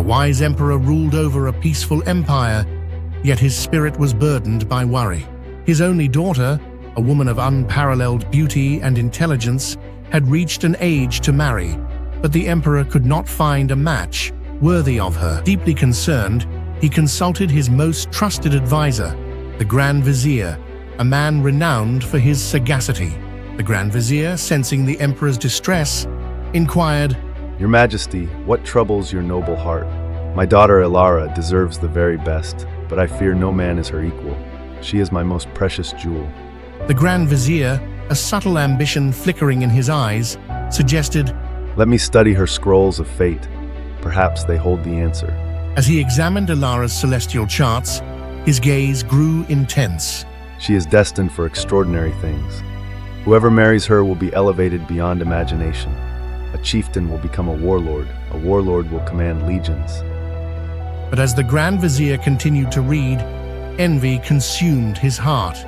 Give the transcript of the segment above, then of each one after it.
wise emperor ruled over a peaceful empire, yet his spirit was burdened by worry. His only daughter, a woman of unparalleled beauty and intelligence, had reached an age to marry, but the emperor could not find a match worthy of her. Deeply concerned, he consulted his most trusted advisor, the Grand Vizier, a man renowned for his sagacity. The Grand Vizier, sensing the emperor's distress, inquired, "Your Majesty, what troubles your noble heart? My daughter Ilara deserves the very best, but I fear no man is her equal. She is my most precious jewel." The Grand Vizier, a subtle ambition flickering in his eyes, suggested, "Let me study her scrolls of fate. Perhaps they hold the answer." As he examined Ilara's celestial charts, his gaze grew intense. "She is destined for extraordinary things. Whoever marries her will be elevated beyond imagination. A chieftain will become a warlord will command legions." But as the Grand Vizier continued to read, envy consumed his heart.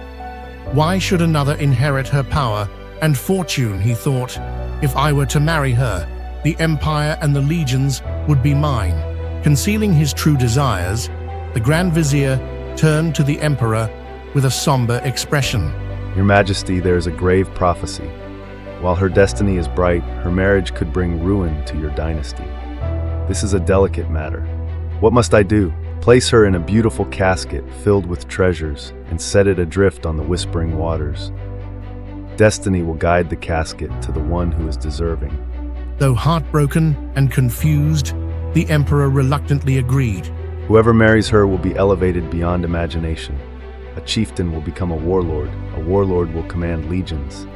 Why should another inherit her power and fortune, he thought. If I were to marry her, the empire and the legions would be mine. Concealing his true desires, the Grand Vizier turned to the emperor with a somber expression. "Your Majesty, there is a grave prophecy. While her destiny is bright, her marriage could bring ruin to your dynasty. This is a delicate matter. What must I do? Place her in a beautiful casket filled with treasures and set it adrift on the whispering waters. Destiny will guide the casket to the one who is deserving." Though heartbroken and confused, the emperor reluctantly agreed. "Whoever marries her will be elevated beyond imagination. A chieftain will become a warlord will command legions.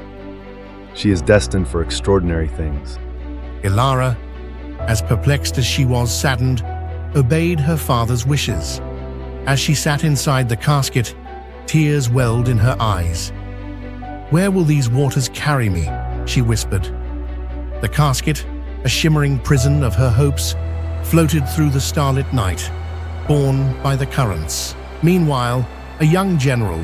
She is destined for extraordinary things." Ilara, as perplexed as she was saddened, obeyed her father's wishes. As she sat inside the casket, tears welled in her eyes. "Where will these waters carry me?" she whispered. The casket, a shimmering prison of her hopes, floated through the starlit night, borne by the currents. Meanwhile, a young general,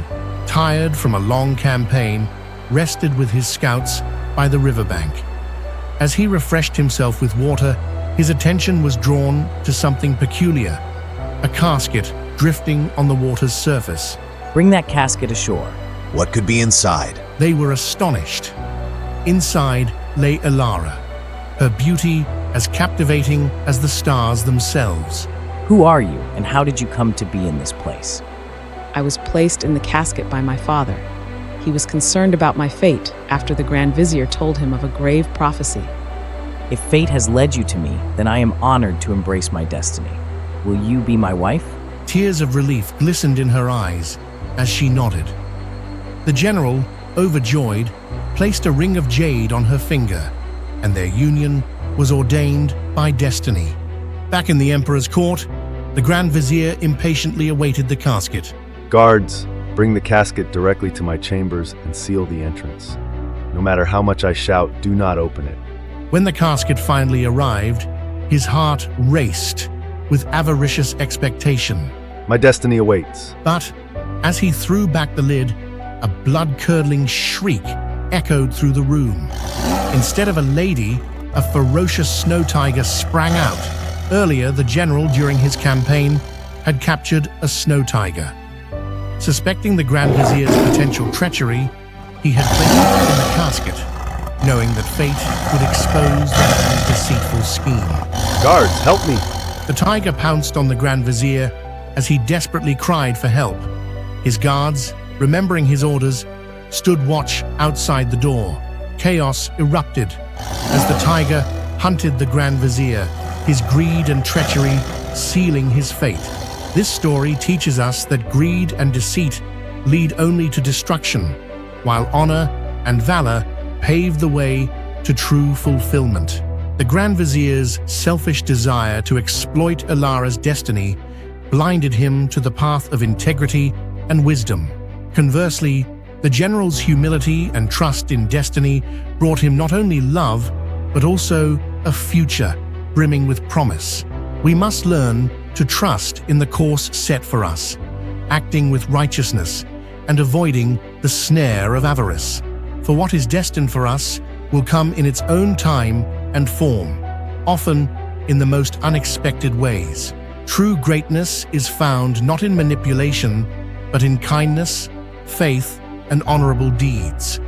tired from a long campaign, rested with his scouts by the riverbank. As he refreshed himself with water, his attention was drawn to something peculiar, a casket drifting on the water's surface. "Bring that casket ashore." What could be inside? They were astonished. Inside lay Ilara, her beauty as captivating as the stars themselves. "Who are you, and how did you come to be in this place?" I was placed in the casket by my father. He was concerned about my fate after the Grand Vizier told him of a grave prophecy. "If fate has led you to me, then I am honored to embrace my destiny. Will you be my wife?" Tears of relief glistened in her eyes as she nodded. The general, overjoyed, placed a ring of jade on her finger, and their union was ordained by destiny. Back in the emperor's court, the Grand Vizier impatiently awaited the casket. "Guards, bring the casket directly to my chambers and seal the entrance. No matter how much I shout, do not open it." When the casket finally arrived, his heart raced with avaricious expectation. "My destiny awaits." But as he threw back the lid, a blood-curdling shriek echoed through the room. Instead of a lady, a ferocious snow tiger sprang out. Earlier, the general, during his campaign, had captured a snow tiger. Suspecting the Grand Vizier's potential treachery, he had placed it in the casket, knowing that fate would expose the man's deceitful scheme. "Guards, help me!" The tiger pounced on the Grand Vizier as he desperately cried for help. His guards, remembering his orders, stood watch outside the door. Chaos erupted as the tiger hunted the Grand Vizier, his greed and treachery sealing his fate. This story teaches us that greed and deceit lead only to destruction, while honor and valor pave the way to true fulfillment. The Grand Vizier's selfish desire to exploit Ilara's destiny blinded him to the path of integrity and wisdom. Conversely, the general's humility and trust in destiny brought him not only love, but also a future brimming with promise. We must learn to trust in the course set for us, acting with righteousness and avoiding the snare of avarice. For what is destined for us will come in its own time and form. Often, in the most unexpected ways. True greatness is found not in manipulation, but in kindness, faith, and honorable deeds.